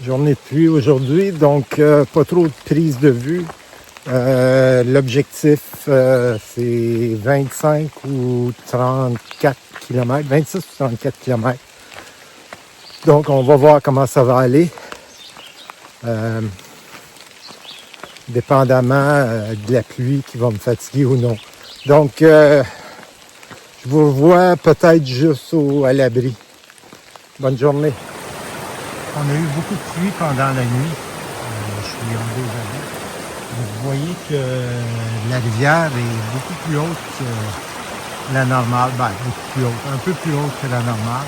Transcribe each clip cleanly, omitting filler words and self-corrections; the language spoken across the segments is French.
Journée de pluie aujourd'hui, donc pas trop de prise de vue. L'objectif, c'est 25 ou 34 km, 26 ou 34 km. Donc, on va voir comment ça va aller. Dépendamment de la pluie qui va me fatiguer ou non. Donc, je vous revois peut-être juste à l'abri. Bonne journée. On a eu beaucoup de pluie pendant la nuit. Je suis en désolé. Vous voyez que la rivière est beaucoup plus haute que la normale. Ben, beaucoup plus haute, un peu plus haute que la normale.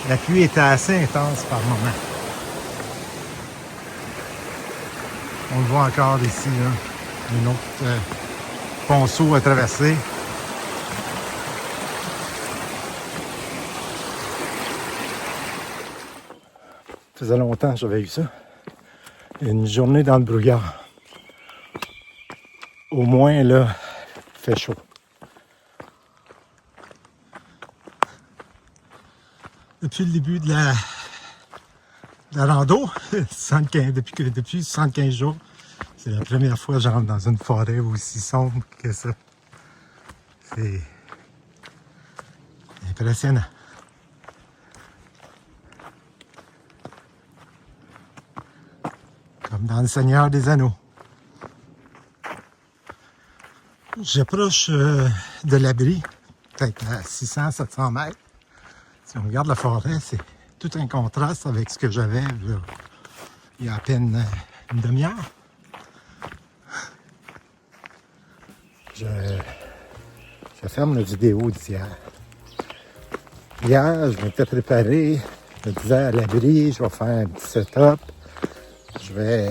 La pluie était assez intense par moment. On le voit encore ici, là. Un autre ponceau à traverser. Ça faisait longtemps que j'avais eu ça. Une journée dans le brouillard. Au moins, là, il fait chaud. Depuis le début de la rando, depuis 75 jours, c'est la première fois que j'entre dans une forêt aussi sombre que ça. C'est impressionnant. Comme dans le Seigneur des Anneaux. J'approche de l'abri, peut-être à 600-700 mètres. Si on regarde la forêt, c'est tout un contraste avec ce que j'avais il y a à peine une demi-heure. Je ferme la vidéo d'hier. Hier, je m'étais préparé, je me disais à l'abri, je vais faire un petit setup. Je vais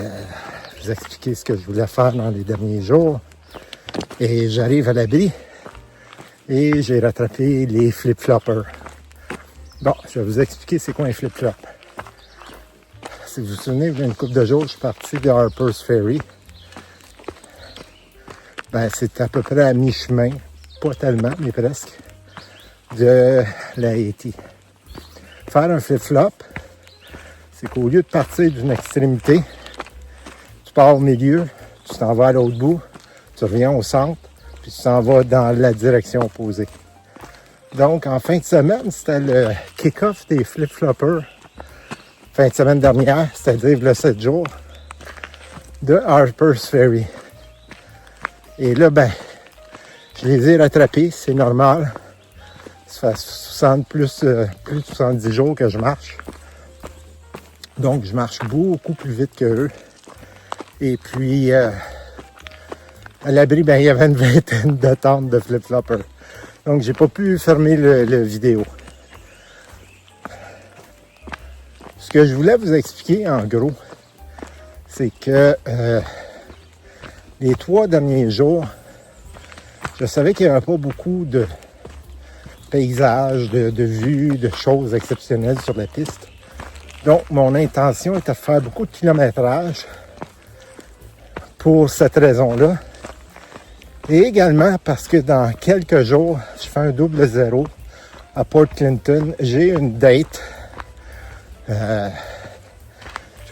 vous expliquer ce que je voulais faire dans les derniers jours. Et j'arrive à l'abri et j'ai rattrapé les flip-floppers. Bon, je vais vous expliquer c'est quoi un flip-flop. Si vous vous souvenez, il y a une couple de jours, je suis parti de Harper's Ferry. Ben, c'est à peu près à mi-chemin, pas tellement, mais presque, de la Haïti. Faire un flip-flop, c'est qu'au lieu de partir d'une extrémité, tu pars au milieu, tu t'en vas à l'autre bout, tu reviens au centre, puis tu t'en vas dans la direction opposée. Donc, en fin de semaine, c'était le kick-off des flip-floppers. Fin de semaine dernière, c'est-à-dire le 7 jours, de Harper's Ferry. Et là, ben, je les ai rattrapés, c'est normal. Ça fait plus de 70 jours que je marche. Donc, je marche beaucoup plus vite qu'eux. Et puis, à l'abri, ben, il y avait une vingtaine de tentes de flip-floppers. Donc, j'ai pas pu fermer le vidéo. Ce que je voulais vous expliquer, en gros, c'est que les 3 derniers jours, je savais qu'il n'y avait pas beaucoup de paysages, de vues, de choses exceptionnelles sur la piste. Donc, mon intention était de faire beaucoup de kilométrage pour cette raison-là. Et également parce que dans quelques jours, je fais un double zéro à Port Clinton. J'ai une date. Je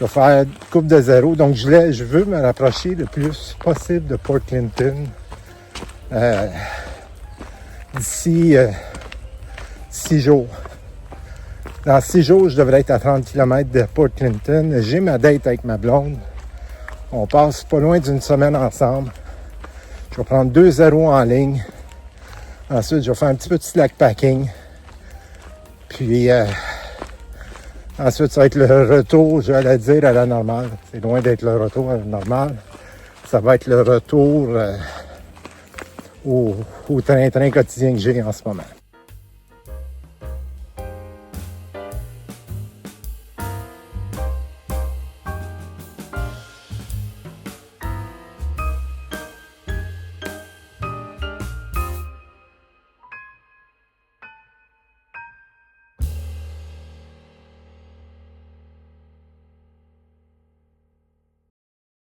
vais faire une coupe de zéro. Donc, je veux me rapprocher le plus possible de Port Clinton d'ici 6 jours. Dans 6 jours, je devrais être à 30 km de Port Clinton. J'ai ma date avec ma blonde. On passe pas loin d'une semaine ensemble. Je vais prendre 2 zéros en ligne. Ensuite, je vais faire un petit peu de slackpacking. Puis, ensuite, ça va être le retour, j'allais dire, à la normale. C'est loin d'être le retour à la normale. Ça va être le retour au train-train quotidien que j'ai en ce moment.